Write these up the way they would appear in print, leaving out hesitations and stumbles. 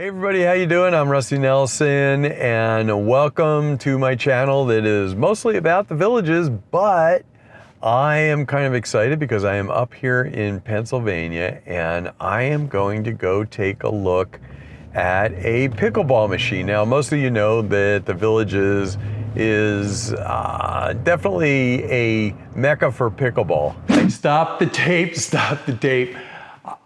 Hey everybody, how you doing? I'm Rusty Nelson and welcome to my channel that is mostly about the villages, but I am kind of excited because I am up here in Pennsylvania and I am going to go take a look at a pickleball machine. Now, most of you know that the villages is definitely a mecca for pickleball. Stop the tape, stop the tape.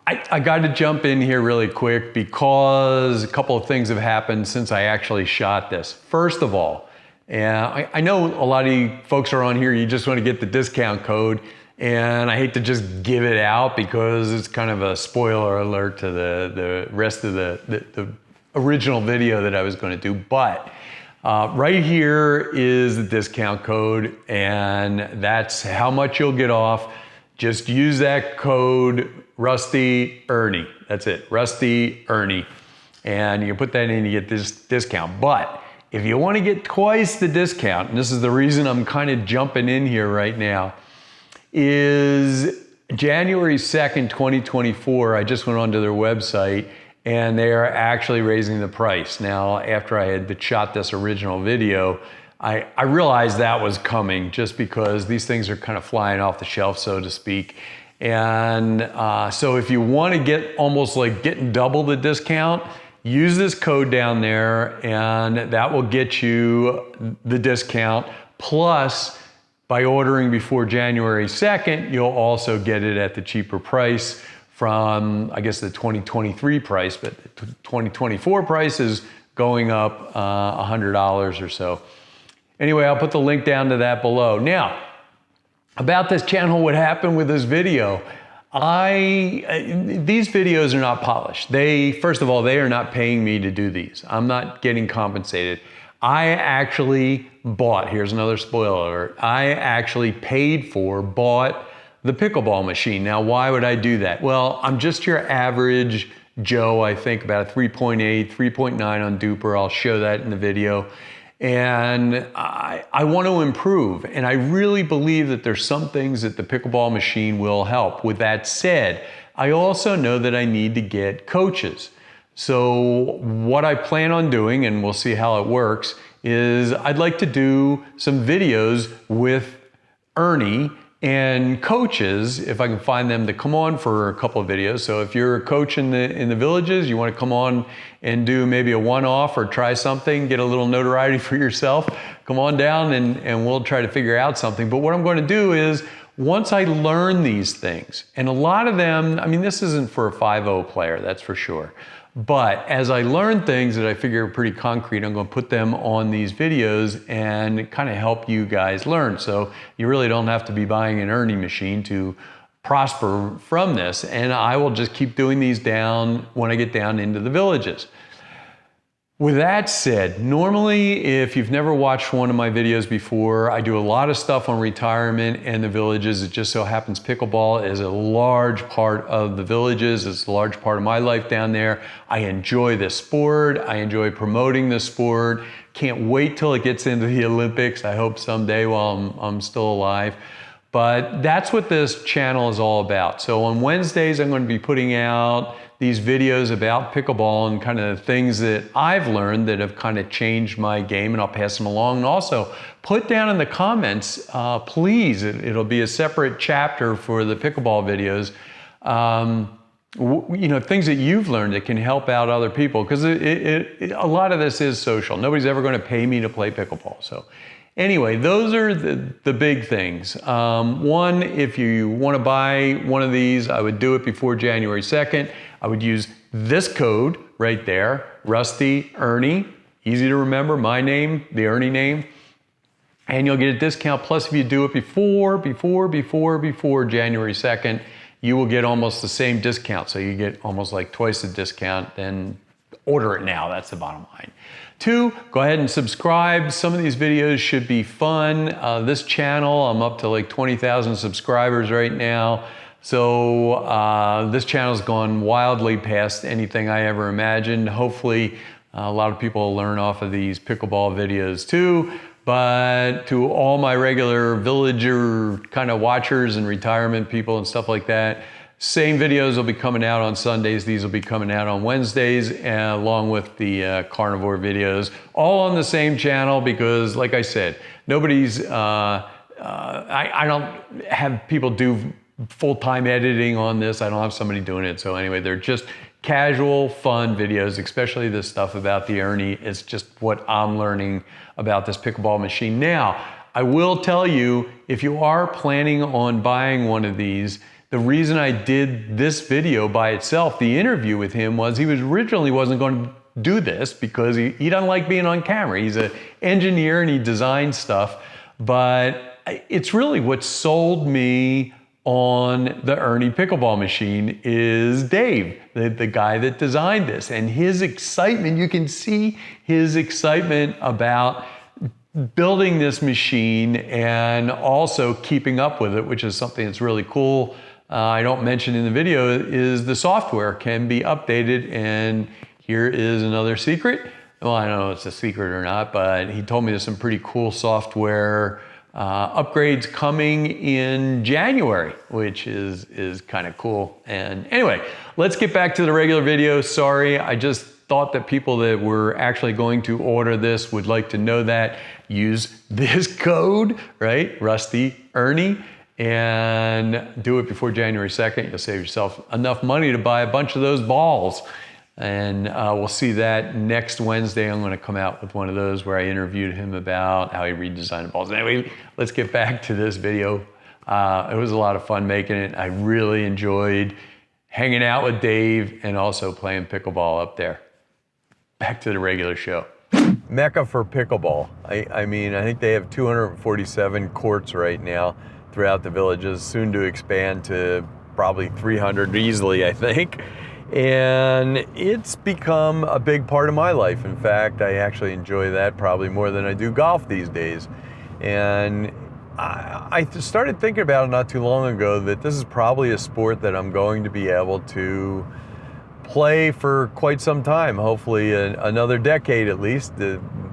I got to jump in here really quick because a couple of things have happened since I actually shot this. First of all, and I know a lot of you folks are on here, you just want to get the discount code, and I hate to just give it out because it's kind of a spoiler alert to the rest of the original video that I was going to do. But right here is the discount code, and that's how much you'll get off. Just use that code Rusty ERNE. That's it, Rusty ERNE. And you put that in, you get this discount. But if you want to get twice the discount, and this is the reason I'm kind of jumping in here right now, is January 2nd, 2024, I just went onto their website and they are actually raising the price. Now, after I had shot this original video, I realized that was coming just because these things are kind of flying off the shelf, so to speak. And so if you want to get almost like getting double the discount, use this code down there and that will get you the discount. Plus, by ordering before January 2nd, you'll also get it at the cheaper price from, I guess, the 2023 price, but the 2024 price is going up $100 or so. Anyway, I'll put the link down to that below. Now, about this channel, what happened with this video, these videos are not polished. First of all, they are not paying me to do these. I'm not getting compensated. I actually bought, here's another spoiler alert, I actually bought the pickleball machine. Now, why would I do that? Well, I'm just your average Joe, I think about a 3.8, 3.9 on Duper. I'll show that in the video. And I want to improve, and I really believe that there's some things that the pickleball machine will help. With that said, I also know that I need to get coaches. So what I plan on doing, and we'll see how it works, is I'd like to do some videos with ERNE and coaches, if I can find them to come on for a couple of videos. So if you're a coach in the villages, you want to come on and do maybe a one-off or try something, get a little notoriety for yourself, come on down and we'll try to figure out something. But what I'm going to do is, once I learn these things, and a lot of them, I mean, this isn't for a 5-0 player, that's for sure. But as I learn things that I figure are pretty concrete, I'm going to put them on these videos and kind of help you guys learn. So you really don't have to be buying an ERNE machine to prosper from this. And I will just keep doing these down when I get down into the villages. With that said, normally, if you've never watched one of my videos before, I do a lot of stuff on retirement and the villages. It just so happens pickleball is a large part of the villages. It's a large part of my life down there. I enjoy this sport. I enjoy promoting this sport. Can't wait till it gets into the Olympics. I hope someday while I'm still alive. But that's what this channel is all about. So on Wednesdays, I'm going to be putting out these videos about pickleball and kind of the things that I've learned that have kind of changed my game, and I'll pass them along. And also put down in the comments, please, it'll be a separate chapter for the pickleball videos, you know, things that you've learned that can help out other people, because a lot of this is social. Nobody's ever going to pay me to play pickleball. So anyway, those are the big things. One, if you want to buy one of these, I would do it before January 2nd. I would use this code right there, Rusty ERNE. Easy to remember, my name, the ERNE name. And you'll get a discount. Plus, if you do it before January 2nd, you will get almost the same discount. So you get almost like twice the discount. Then order it now, that's the bottom line. 2, go ahead and subscribe. Some of these videos should be fun. This channel, I'm up to like 20,000 subscribers right now. So this channel's gone wildly past anything I ever imagined. Hopefully a lot of people will learn off of these pickleball videos too. But to all my regular villager kind of watchers and retirement people and stuff like that, Same videos will be coming out on Sundays. These will be coming out on Wednesdays, along with the carnivore videos, all on the same channel because, like I said, nobody's, I don't have people do full-time editing on this. I don't have somebody doing it. So anyway, they're just casual, fun videos, especially this stuff about the ERNE. It's just what I'm learning about this pickleball machine. Now, I will tell you, if you are planning on buying one of these, the reason I did this video by itself, the interview with him, was he was originally wasn't going to do this because he doesn't like being on camera. He's an engineer and he designs stuff, but it's really what sold me on the ERNE Pickleball Machine is Dave, the guy that designed this, and his excitement. You can see his excitement about building this machine and also keeping up with it, which is something that's really cool. I don't mention in the video is the software can be updated, and here is another secret. Well, I don't know if it's a secret or not, but he told me there's some pretty cool software upgrades coming in January, which is kind of cool. And anyway, let's get back to the regular video. Sorry, I just thought that people that were actually going to order this would like to know that. Use this code, right? Rusty ERNE, and do it before January 2nd. You'll save yourself enough money to buy a bunch of those balls. And we'll see that next Wednesday. I'm going to come out with one of those where I interviewed him about how he redesigned the balls. Anyway, let's get back to this video. It was a lot of fun making it. I really enjoyed hanging out with Dave and also playing pickleball up there. Back to the regular show. Mecca for pickleball. I mean, I think they have 247 courts right now throughout the villages, soon to expand to probably 300 easily, I think. And it's become a big part of my life. In fact, I actually enjoy that probably more than I do golf these days. And I started thinking about it not too long ago that this is probably a sport that I'm going to be able to play for quite some time, hopefully another decade at least,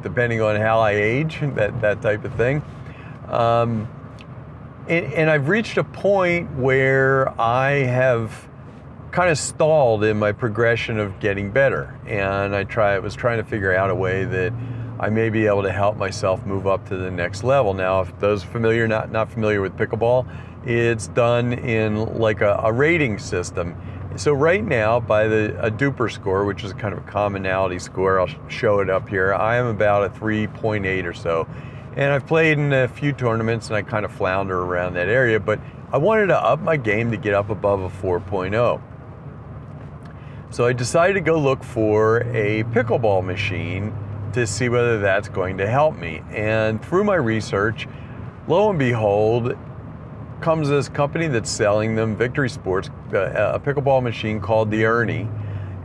depending on how I age, that type of thing. And I've reached a point where I have kind of stalled in my progression of getting better, and I was trying to figure out a way that I may be able to help myself move up to the next level. Now, if those familiar, not familiar with pickleball, it's done in like a rating system. So right now, by a duper score, which is kind of a commonality score, I'll show it up here, I am about a 3.8 or so. And I've played in a few tournaments and I kind of flounder around that area, but I wanted to up my game to get up above a 4.0. So I decided to go look for a pickleball machine to see whether that's going to help me. And through my research, lo and behold, comes this company that's selling them, Victory Sports, a pickleball machine called the ERNE.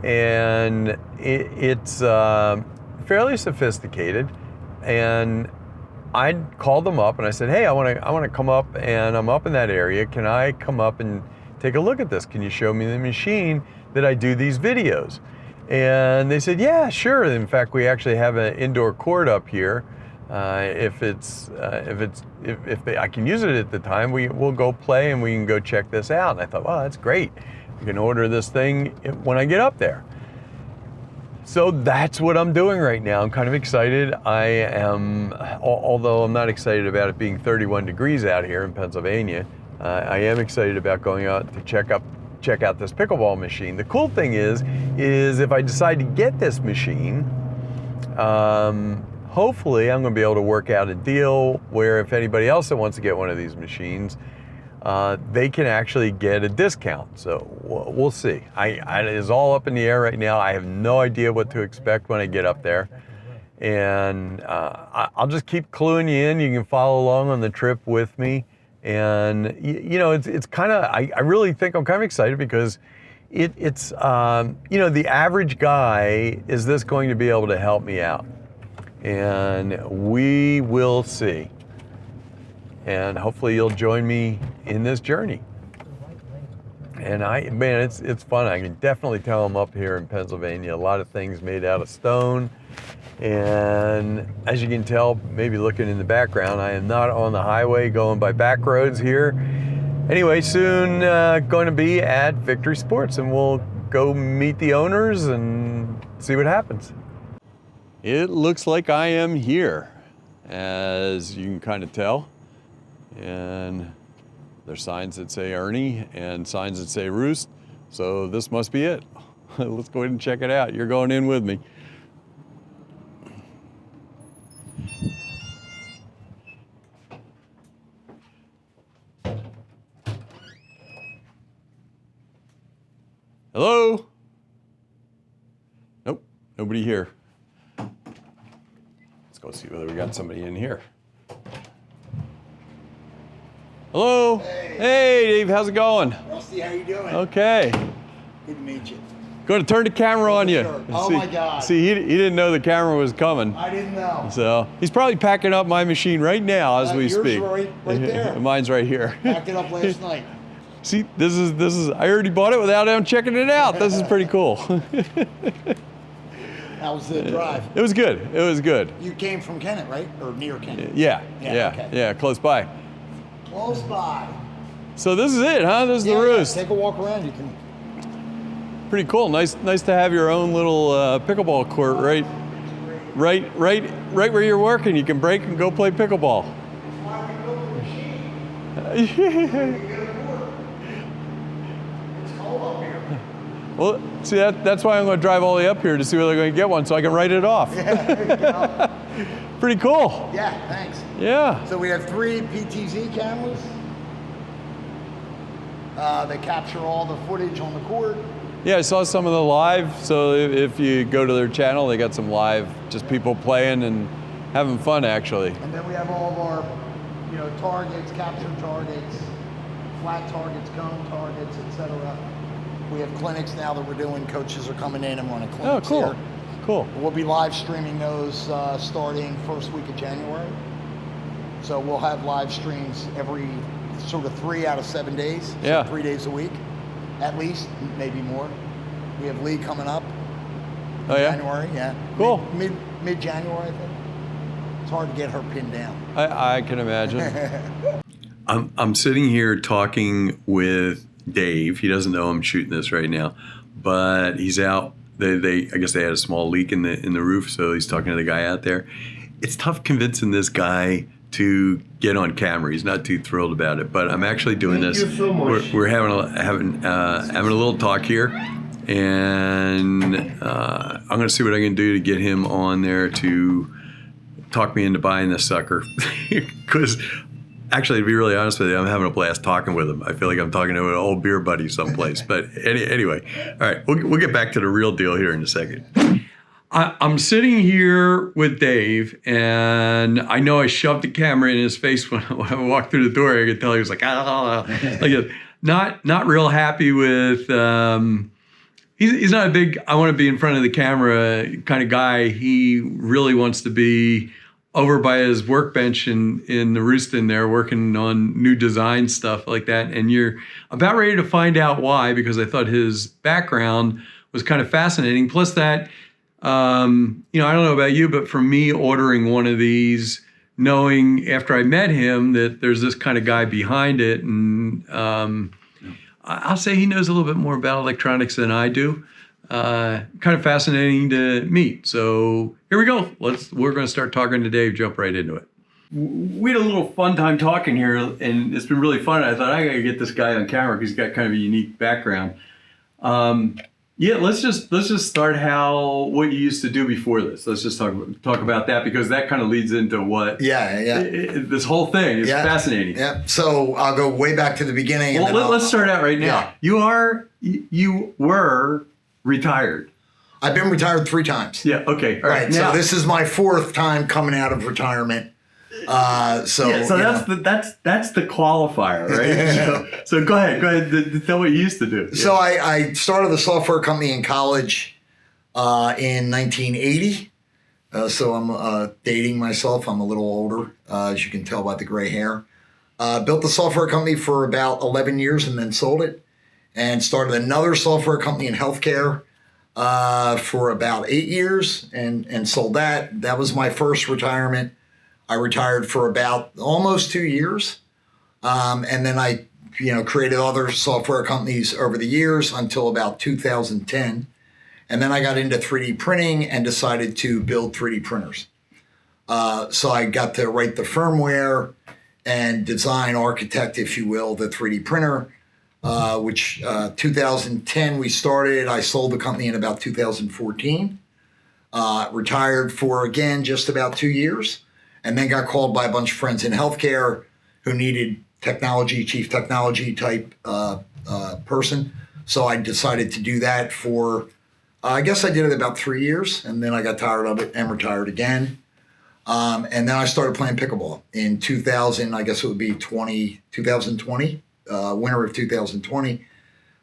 And it's fairly sophisticated. And I called them up and I said, hey, I want to come up, and I'm up in that area. Can I come up and take a look at this? Can you show me the machine that I do these videos? And they said, yeah, sure. In fact, we actually have an indoor court up here. If I can use it at the time, we'll go play and we can go check this out. And I thought, wow, that's great. We can order this thing when I get up there. So that's what I'm doing right now. I'm kind of excited. I am, although I'm not excited about it being 31 degrees out here in Pennsylvania, I am excited about going out to check out this pickleball machine. The cool thing is if I decide to get this machine, hopefully I'm going to be able to work out a deal where if anybody else that wants to get one of these machines, they can actually get a discount. So we'll see. It is all up in the air right now. I have no idea what to expect when I get up there. And I'll just keep cluing you in. You can follow along on the trip with me. And you know, it's kind of, I really think I'm kind of excited because it's you know, the average guy, is this going to be able to help me out? And we will see. And hopefully you'll join me in this journey. And man, it's fun. I can definitely tell I'm up here in Pennsylvania. A lot of things made out of stone. And as you can tell, maybe looking in the background, I am not on the highway going by back roads here. Anyway, soon going to be at Victory Sports, and we'll go meet the owners and see what happens. It looks like I am here, as you can kind of tell. And there's signs that say ERNE and signs that say Roost, so this must be it. Let's go ahead and check it out. You're going in with me. Hello? Nope, nobody here. Let's go see whether we got somebody in here. Hello? Hey, Dave, how's it going? Rusty, how you doing? Okay. Good to meet you. Going to turn the camera on you. Sure. Oh my God. See, he didn't know the camera was coming. I didn't know. So he's probably packing up my machine right now as we speak. Yours right there. Mine's right here. Packed it up last night. See, this is. I already bought it without him checking it out. This is pretty cool. How was the drive? It was good. It was good. You came from Kennett, right? Or near Kennett? Yeah, Okay. close by. Close by. So this is it, huh? This is the Roost. Take a walk around. You can. Pretty cool. Nice to have your own little pickleball court right where you're working. You can break and go play pickleball. Why we built the machine? It's cold up here. Well, see, that's why I'm going to drive all the way up here to see whether they're going to get one so I can write it off. Yeah, there you go. Pretty cool. Yeah, thanks. Yeah. So we have 3 PTZ cameras. They capture all the footage on the court. Yeah, I saw some of the live. So if you go to their channel, they got some live, just people playing and having fun, actually. And then we have all of our, targets, captured targets, flat targets, cone targets, etc. We have clinics now that we're doing. Coaches are coming in and running clinics cool. here. Cool. We'll be live streaming those starting first week of January. So we'll have live streams every sort of 3 out of 7 days. Yeah. So 3 days a week, at least, maybe more. We have Lee coming up. Oh yeah. January, yeah. Cool. Mid January, I think. It's hard to get her pinned down. I can imagine. I'm sitting here talking with Dave. He doesn't know I'm shooting this right now, but he's out. I guess they had a small leak in the roof, so he's talking to the guy out there. It's tough convincing this guy to get on camera. He's not too thrilled about it, but I'm actually doing this. Thank you so much. We're having a little talk here, and I'm going to see what I can do to get him on there to talk me into buying this sucker. Because actually, to be really honest with you, I'm having a blast talking with him. I feel like I'm talking to an old beer buddy someplace. But anyway, all right, we'll get back to the real deal here in a second. I'm sitting here with Dave, and I know I shoved the camera in his face when I walked through the door. I could tell he was like, like not real happy with. He's not a big I want to be in front of the camera kind of guy. He really wants to be over by his workbench in the Roost in there working on new design stuff like that. And you're about ready to find out why, because I thought his background was kind of fascinating. Plus that, I don't know about you, but for me ordering one of these, knowing after I met him that there's this kind of guy behind it, and I'll say he knows a little bit more about electronics than I do. Kind of fascinating to meet. So here we go. We're going to start talking to Dave. Jump right into it. We had a little fun time talking here, and it's been really fun. I thought I got to get this guy on camera because he's got kind of a unique background. Let's just start what you used to do before this. Let's just talk about that, because that kind of leads into what. This whole thing is fascinating. Yeah. So I'll go way back to the beginning. Well, let's start out right now. Yeah. You were retired. I've been retired 3 times. Yeah. Okay. All right. Now, so this is my 4th time coming out of retirement. That's the qualifier, right? so go ahead. Tell what you used to do. So I started a software company in college in 1980. So I'm dating myself. I'm a little older, as you can tell by the gray hair. Built the software company for about 11 years and then sold it, and started another software company in healthcare for about 8 years and sold that. That was my first retirement. I retired for about almost 2 years. And then I created other software companies over the years until about 2010. And then I got into 3D printing and decided to build 3D printers. So I got to write the firmware and design, architect, if you will, the 3D printer, which 2010 we started. I sold the company in about 2014. Retired for, again, just about 2 years. And then got called by a bunch of friends in healthcare who needed chief technology type person. So I decided to do that for, I guess I did it about 3 years, and then I got tired of it and retired again. And then I started playing pickleball in 2000, I guess it would be 2020, winter of 2020.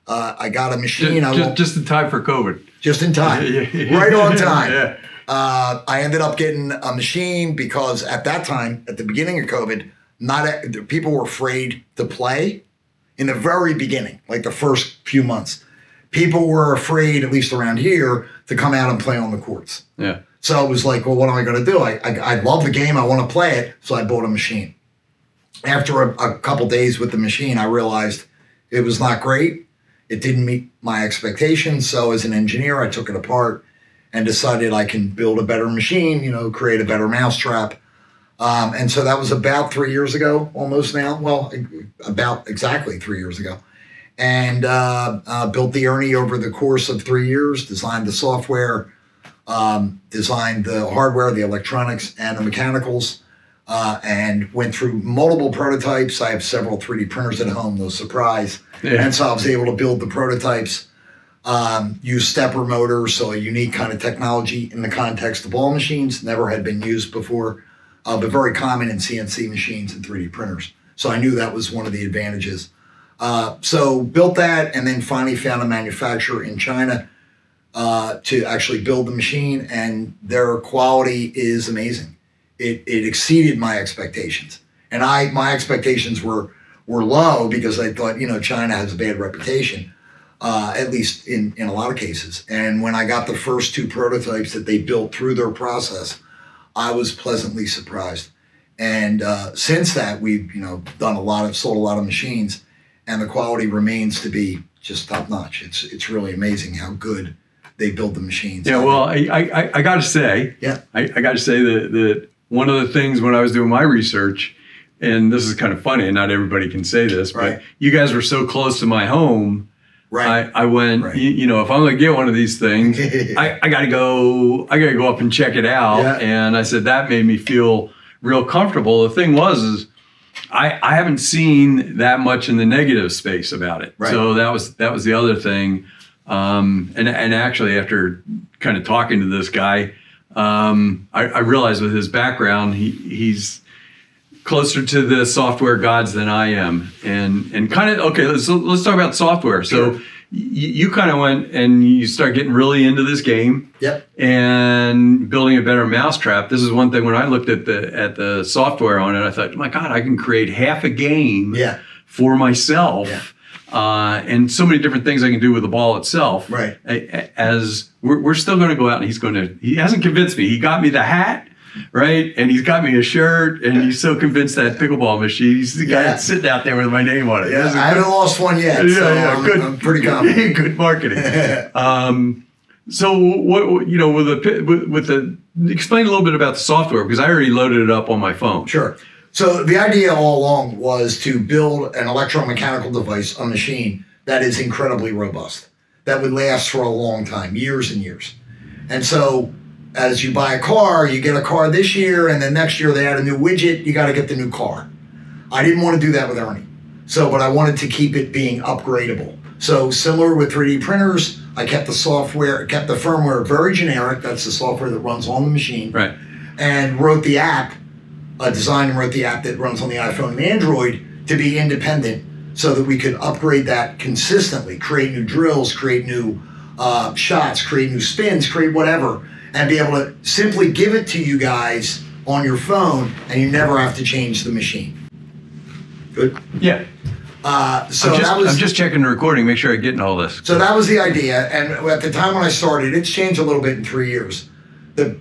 I got a machine. Just in time for COVID. Just in time. Right on time. Yeah. I ended up getting a machine because at that time, at the beginning of COVID, people were afraid to play in the very beginning, like the first few months. People were afraid, at least around here, to come out and play on the courts. Yeah. So I was like, well, what am I going to do? I love the game. I want to play it. So I bought a machine. After a couple days with the machine, I realized it was not great. It didn't meet my expectations. So as an engineer, I took it apart and decided I can build a better machine, create a better mousetrap. And so that was about 3 years ago, almost now. Well, about exactly 3 years ago. And built the ERNE over the course of 3 years, designed the software, designed the hardware, the electronics, and the mechanicals, and went through multiple prototypes. I have several 3D printers at home, no surprise. Yeah. And so I was able to build the prototypes, use stepper motors, so a unique kind of technology in the context of ball machines, never had been used before, but very common in CNC machines and 3D printers. So I knew that was one of the advantages. So built that, and then finally found a manufacturer in China to actually build the machine, and their quality is amazing. It exceeded my expectations, and my expectations were low because I thought China has a bad reputation, at least in a lot of cases. And when I got the first two prototypes that they built through their process, I was pleasantly surprised. And since that, we've sold a lot of machines, and the quality remains to be just top notch. It's really amazing how good they build the machines. Yeah, well, I got to say, I got to say that one of the things when I was doing my research, and this is kind of funny, and not everybody can say this, but you guys were so close to my home. Right. I went, if I'm going to get one of these things, I got to go up and check it out. Yeah. And I said, that made me feel real comfortable. The thing is I haven't seen that much in the negative space about it. Right. So that was the other thing. And actually after kind of talking to this guy, I realized with his background, he's closer to the software gods than I am, and kind of okay. Let's talk about software. So you kind of went and you start getting really into this game. Yep. And building a better mousetrap. This is one thing when I looked at the software on it, I thought, my God, I can create half a game for myself. Yeah. And so many different things I can do with the ball itself. Right. As we're still going to go out, and he hasn't convinced me. He got me the hat, right? And he's got me a shirt, and he's so convinced that pickleball machine. He's the guy that's sitting out there with my name on it. Yeah, I haven't lost one yet. So I'm pretty confident. Good marketing. So what with the explain a little bit about the software, because I already loaded it up on my phone. Sure. So the idea all along was to build an electromechanical device, a machine that is incredibly robust, that would last for a long time, years and years. And so as you buy a car, you get a car this year, and then next year they add a new widget, you got to get the new car. I didn't want to do that with ERNE. But I wanted to keep it being upgradable. So similar with 3D printers, I kept the firmware very generic. That's the software that runs on the machine. Right. And wrote the app. Designed and wrote the app that runs on the iPhone and Android to be independent so that we could upgrade that consistently, create new drills, create new shots, create new spins, create whatever, and be able to simply give it to you guys on your phone, and you never have to change the machine. Good? Yeah. I'm just checking the recording, make sure I'm getting all this. So that was the idea, and at the time when I started, it's changed a little bit in 3 years. The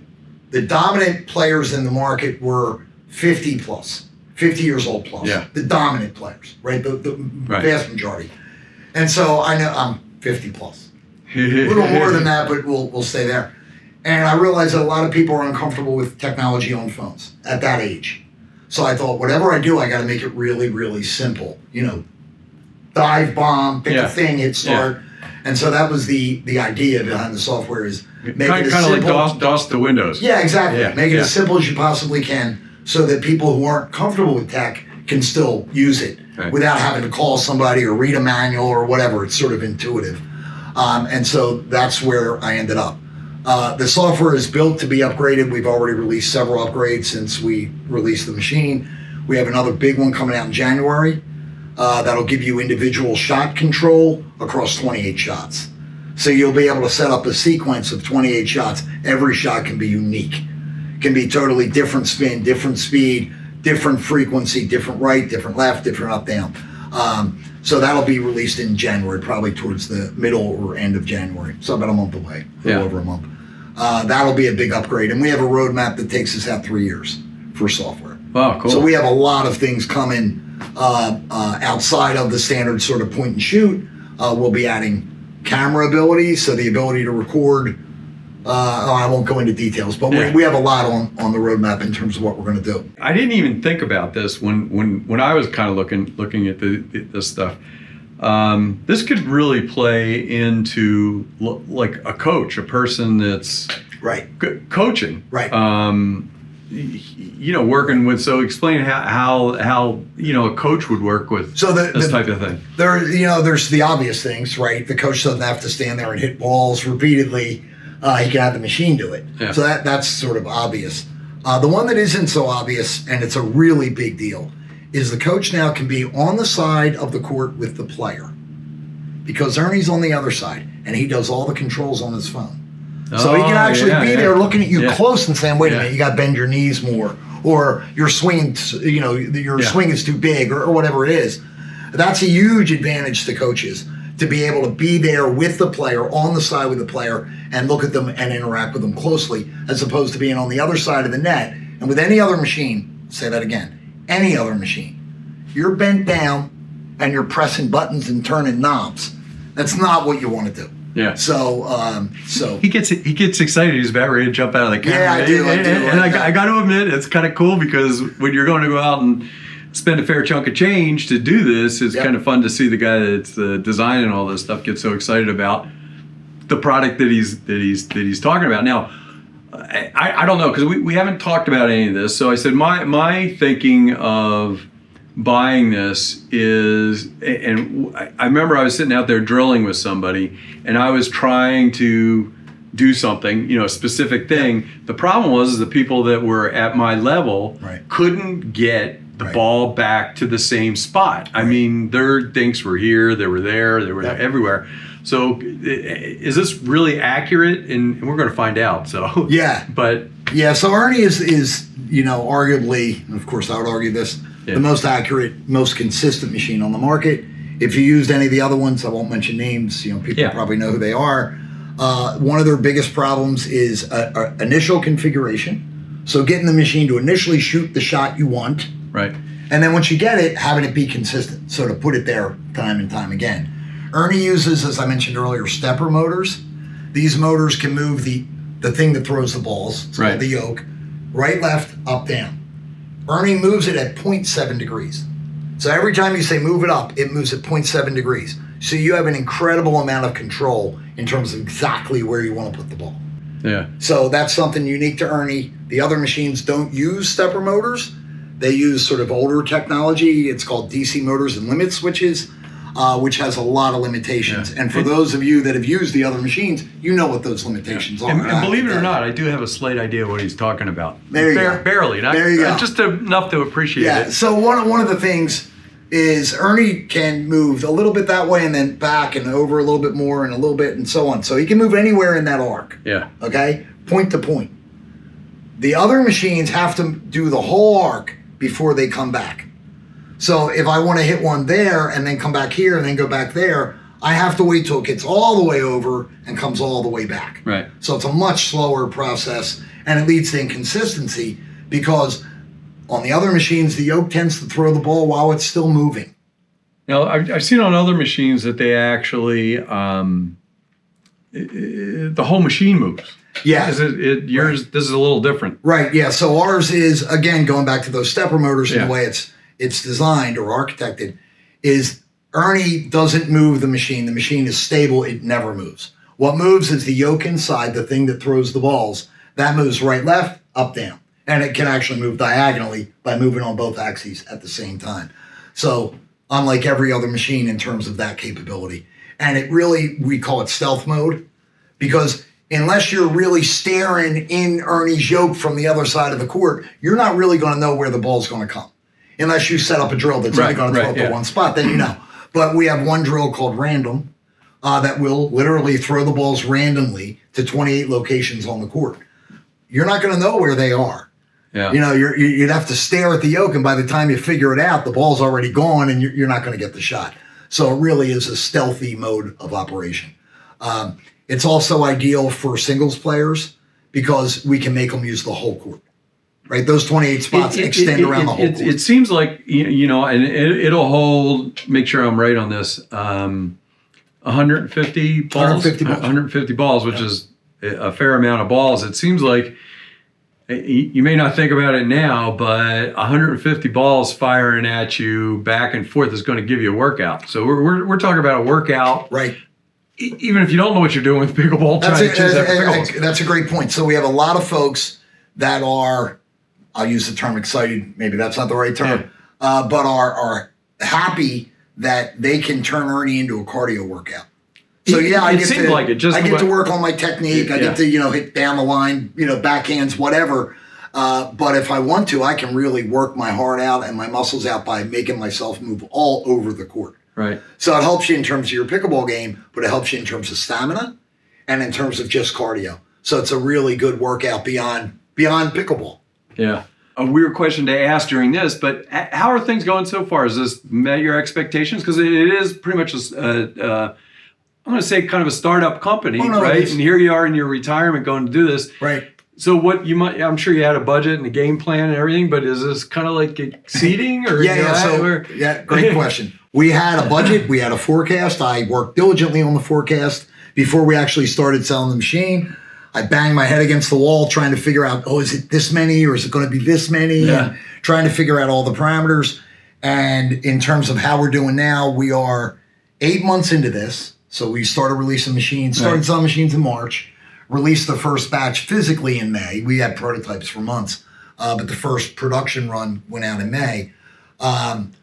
dominant players in the market were 50 plus. 50 years old plus. Yeah. The dominant players, right? The vast majority. And so I know I'm 50 plus. A little more than that, but we'll stay there. And I realized that a lot of people are uncomfortable with technology on phones at that age. So I thought, whatever I do, I got to make it really, really simple. Dive bomb, pick a thing, hit start. Yeah. And so that was the idea behind the software is make it as simple. Kind of like DOS to Windows. Yeah, exactly. Yeah. Make it as simple as you possibly can so that people who aren't comfortable with tech can still use it without having to call somebody or read a manual or whatever. It's sort of intuitive. And so that's where I ended up. The software is built to be upgraded. We've already released several upgrades since we released the machine. We have another big one coming out in January that'll give you individual shot control across 28 shots. So you'll be able to set up a sequence of 28 shots. Every shot can be unique. Can be totally different spin, different speed, different frequency, different right, different left, different up, down. So that'll be released in January, probably towards the middle or end of January. So about a month away, a little over a month. That'll be a big upgrade. And we have a roadmap that takes us out 3 years for software. Wow, cool. So we have a lot of things coming outside of the standard sort of point and shoot. We'll be adding camera ability, so the ability to record. I won't go into details, but we have a lot on the roadmap in terms of what we're going to do. I didn't even think about this when I was kind of looking at this stuff. This could really play into like a coach, a person that's coaching, working with. So explain how a coach would work with this type of thing. There's the obvious things, right? The coach doesn't have to stand there and hit balls repeatedly. He can have the machine do it. Yeah. So that's sort of obvious. The one that isn't so obvious, and it's a really big deal, is the coach now can be on the side of the court with the player. Because Ernie's on the other side, and he does all the controls on his phone. So he can actually be there looking at you close and saying, wait a minute, you got to bend your knees more, or your swing, your swing is too big, or whatever it is. That's a huge advantage to coaches, to be able to be there with the player, on the side with the player, and look at them and interact with them closely, as opposed to being on the other side of the net. And with any other machine, say that again, any other machine, you're bent down and you're pressing buttons and turning knobs. That's not what you want to do. Yeah. So he gets excited. He's about ready to jump out of the camera. Yeah, I do. And I got to admit, it's kind of cool because when you're going to go out and spend a fair chunk of change to do this, it's kind of fun to see the guy that's designing all this stuff get so excited about the product that he's talking about. Now, I don't know, because we haven't talked about any of this. So I said my thinking of buying this is, and I remember I was sitting out there drilling with somebody, and I was trying to do something, a specific thing. The problem was the people that were at my level couldn't get the ball back to the same spot. I mean, their dinks were here, they were there, they were everywhere. So is this really accurate? And we're going to find out. So so Ernie is arguably, and of course I would argue this, the most accurate, most consistent machine on the market. If you used any of the other ones, I won't mention names, people probably know who they are. One of their biggest problems is initial configuration. So getting the machine to initially shoot the shot you want. Right. And then once you get it, having it be consistent. So to put it there time and time again. Ernie uses, as I mentioned earlier, stepper motors. These motors can move the thing that throws the balls, it's called the yoke, right, left, up, down. Ernie moves it at 0.7 degrees. So every time you say move it up, it moves at 0.7 degrees. So you have an incredible amount of control in terms of exactly where you want to put the ball. Yeah. So that's something unique to Ernie. The other machines don't use stepper motors. They use sort of older technology. It's called DC motors and limit switches, which has a lot of limitations. Yeah. And for those of you that have used the other machines, you know what those limitations are. And believe it or not, I do have a slight idea what he's talking about. There you go. Barely. There you go. Just enough to appreciate it. Yeah, so one of the things is Ernie can move a little bit that way and then back and over a little bit more and a little bit and so on. So he can move anywhere in that arc. Yeah. Okay? Point to point. The other machines have to do the whole arc before they come back. So if I want to hit one there and then come back here and then go back there, I have to wait till it gets all the way over and comes all the way back. Right. So it's a much slower process, and it leads to inconsistency because On the other machines, the yoke tends to throw the ball while it's still moving. Now, I've seen on other machines that they actually, the whole machine moves. Yeah. Yours, this is a little different. Right, yeah. So ours is, again, going back to those stepper motors and the way it's designed or architected, is ERNE doesn't move the machine. The machine is stable. It never moves. What moves is the yoke inside, the thing that throws the balls. That moves right, left, up, down. And it can actually move diagonally by moving on both axes at the same time. So unlike every other machine in terms of that capability. And it really, we call it stealth mode, because unless you're really staring in ERNE's yoke from the other side of the court, you're not really going to know where the ball's going to come. Unless you set up a drill that's only going to throw it to one spot, then you know. But we have one drill called random that will literally throw the balls randomly to 28 locations on the court. You're not going to know where they are. Yeah. You know, you'd have to stare at the yoke, and by the time you figure it out, the ball's already gone, and you're not going to get the shot. So it really is a stealthy mode of operation. It's also ideal for singles players because we can make them use the whole court. Right, those 28 spots extend around the whole court. It seems like, you know, and it'll hold. Make sure I'm right on this. 150 balls. 150 balls, which is a fair amount of balls. It seems like you may not think about it now, but 150 balls firing at you back and forth is going to give you a workout. So we're talking about a workout, right? Even if you don't know what you're doing with pickleball, that's a great point. So we have a lot of folks that are, I'll use the term excited, maybe that's not the right term, but are happy that they can turn ERNE into a cardio workout. So I get to work on my technique. I get to, hit down the line, backhands, whatever. But if I want to, I can really work my heart out and my muscles out by making myself move all over the court. Right. So it helps you in terms of your pickleball game, but it helps you in terms of stamina and in terms of just cardio. So it's a really good workout beyond pickleball. Yeah. A weird question to ask during this, but how are things going so far? Has this met your expectations? Because it is pretty much I'm going to say kind of a startup company, right? And here you are in your retirement going to do this. Right. So I'm sure you had a budget and a game plan and everything, but is this kind of like exceeding or? Great question. We had a budget, we had a forecast. I worked diligently on the forecast before we actually started selling the machine. I banged my head against the wall trying to figure out, is it this many or is it going to be this many? Yeah. And trying to figure out all the parameters. And in terms of how we're doing now, we are 8 months into this. So we started releasing machines, started selling machines in March, released the first batch physically in May. We had prototypes for months, but the first production run went out in May.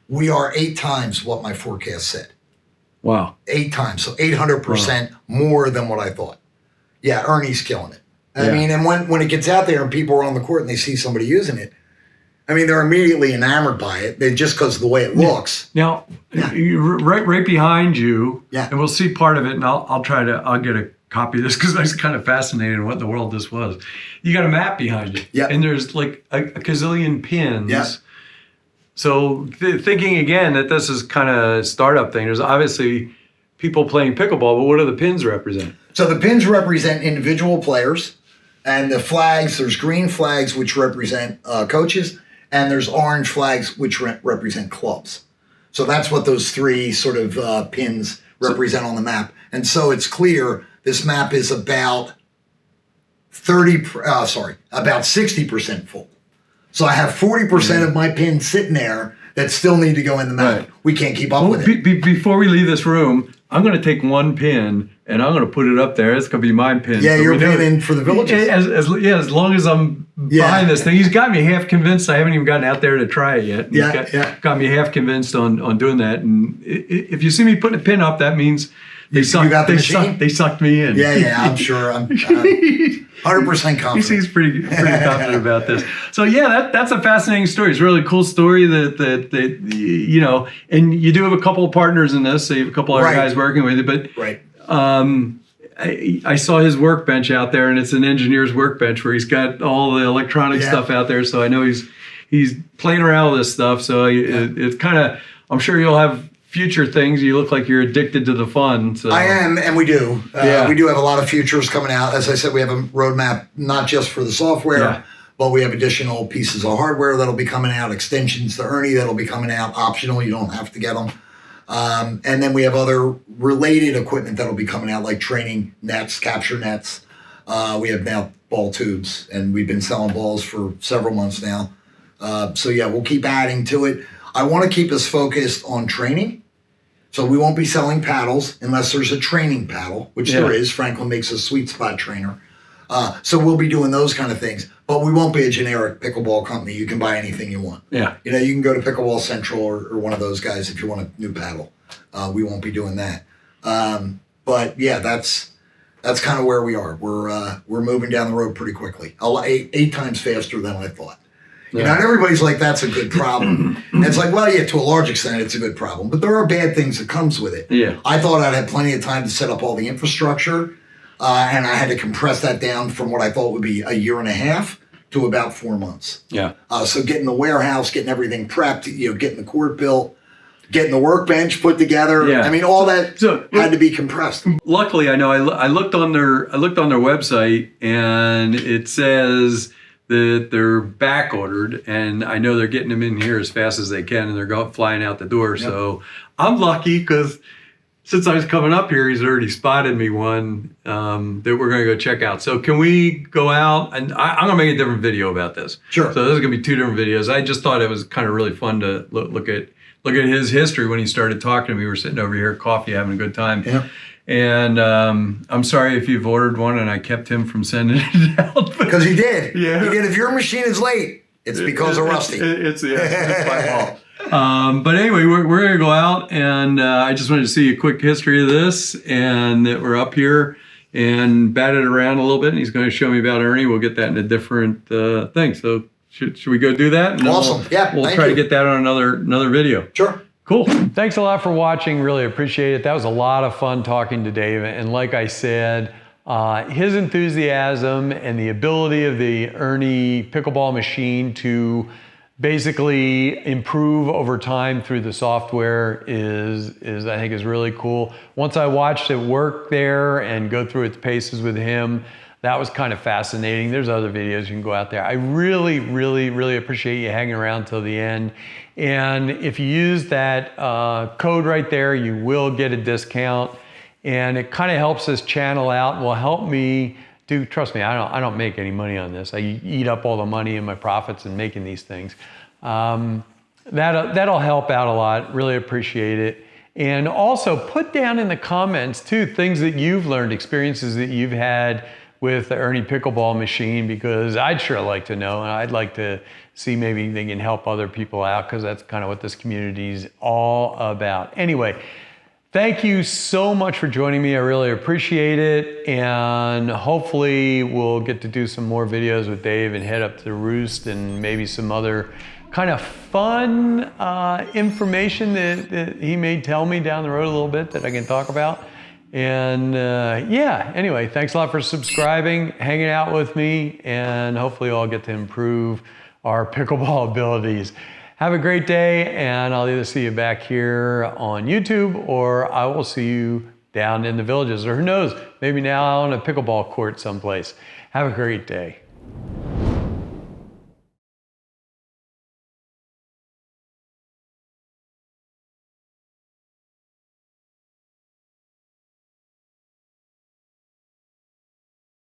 We are 8 times what my forecast said. Wow. 8 times. So 800% more than what I thought. Yeah, ERNE's killing it. I mean, and when it gets out there and people are on the court and they see somebody using it, I mean, they're immediately enamored by it. They just because of the way it looks. Now, right behind you, and we'll see part of it, and I'll get a copy of this because I was kind of fascinated in what in the world this was. You got a map behind you, and there's like a gazillion pins. Yeah. So thinking again that this is kind of a startup thing, there's obviously people playing pickleball, but what do the pins represent? So the pins represent individual players, and the flags, there's green flags which represent coaches, and there's orange flags which represent clubs. So that's what those 3 sort of pins represent on the map. And so it's clear this map is about 60% full. So I have 40% of my pins sitting there that still need to go in the map. Right. We can't keep up with it. Before we leave this room, I'm going to take one pin and I'm going to put it up there. It's going to be my pin. Yeah, you're pinning for the villages. As long as I'm behind this thing. He's got me half convinced. I haven't even gotten out there to try it yet. Got me half convinced on doing that. And if you see me putting a pin up, that means they sucked me in. Yeah, I'm sure. I'm 100% confident. He seems pretty confident about this. So that's a fascinating story. It's a really cool story that and you do have a couple of partners in this. So you have a couple other guys working with you, but I saw his workbench out there, and it's an engineer's workbench where he's got all the electronic stuff out there. So I know he's playing around with this stuff. So it's kind of, I'm sure you'll have future things. You look like you're addicted to the fun. So. I am, and we do. We do have a lot of futures coming out. As I said, we have a roadmap not just for the software, but we have additional pieces of hardware that'll be coming out, extensions to ERNE that'll be coming out, optional, you don't have to get them. And then we have other related equipment that'll be coming out, like training nets, capture nets. We have now ball tubes, and we've been selling balls for several months now. So yeah, we'll keep adding to it. I want to keep us focused on training. So we won't be selling paddles unless there's a training paddle, which there is. Franklin makes a sweet spot trainer. So we'll be doing those kind of things, but we won't be a generic pickleball company. You can buy anything you want. Yeah. You know, you can go to Pickleball Central or one of those guys if you want a new paddle. We won't be doing that. But yeah, that's kind of where we are. We're moving down the road pretty quickly. Eight times faster than I thought. You know, and everybody's like, that's a good problem. And it's like, well, yeah, to a large extent, it's a good problem. But there are bad things that comes with it. Yeah. I thought I'd had plenty of time to set up all the infrastructure. And I had to compress that down from what I thought would be a year and a half to about 4 months. Yeah. So getting the warehouse, getting everything prepped, you know, getting the court built, getting the workbench put together. Yeah. I mean, all that had to be compressed. Luckily, I know I looked on their website, and it says that they're back ordered, and I know they're getting them in here as fast as they can, and they're flying out the door. Yep. So I'm lucky because since I was coming up here, he's already spotted me one that we're going to go check out. So can we go out? And I'm going to make a different video about this. Sure. So this is going to be 2 different videos. I just thought it was kind of really fun to look at his history when he started talking to me. We were sitting over here, coffee, having a good time. Yeah. And I'm sorry if you've ordered one and I kept him from sending it out. Because he did. Yeah. He did. If your machine is late, it's because of Rusty. It's my fault. But anyway, we're going to go out, and I just wanted to see a quick history of this, and that we're up here and bat it around a little bit, and he's going to show me about ERNE. We'll get that in a different thing. So should we go do that? And awesome. We'll try to get that on another video. Sure. Cool. Thanks a lot for watching. Really appreciate it. That was a lot of fun talking to Dave. And like I said, his enthusiasm and the ability of the ERNE Pickleball Machine to basically improve over time through the software is I think is really cool. Once I watched it work there and go through its paces with him, that was kind of fascinating. There's other videos you can go out there. I really, really, really appreciate you hanging around till the end. And if you use that code right there, you will get a discount. And it kind of helps this channel out and will help me do, trust me, I don't make any money on this. I eat up all the money and my profits in making these things. That'll help out a lot. Really appreciate it. And also put down in the comments too, things that you've learned, experiences that you've had with the ERNE Pickleball Machine, because I'd sure like to know, and I'd like to see maybe they can help other people out, because that's kind of what this community is all about. Anyway, thank you so much for joining me. I really appreciate it. And hopefully we'll get to do some more videos with Dave and head up to Roost and maybe some other kind of fun information that he may tell me down the road a little bit that I can talk about. And yeah, anyway, thanks a lot for subscribing, hanging out with me, and hopefully I'll get to improve our pickleball abilities. Have a great day, and I'll either see you back here on YouTube or I will see you down in the villages, or who knows, maybe now on a pickleball court someplace. Have a great day.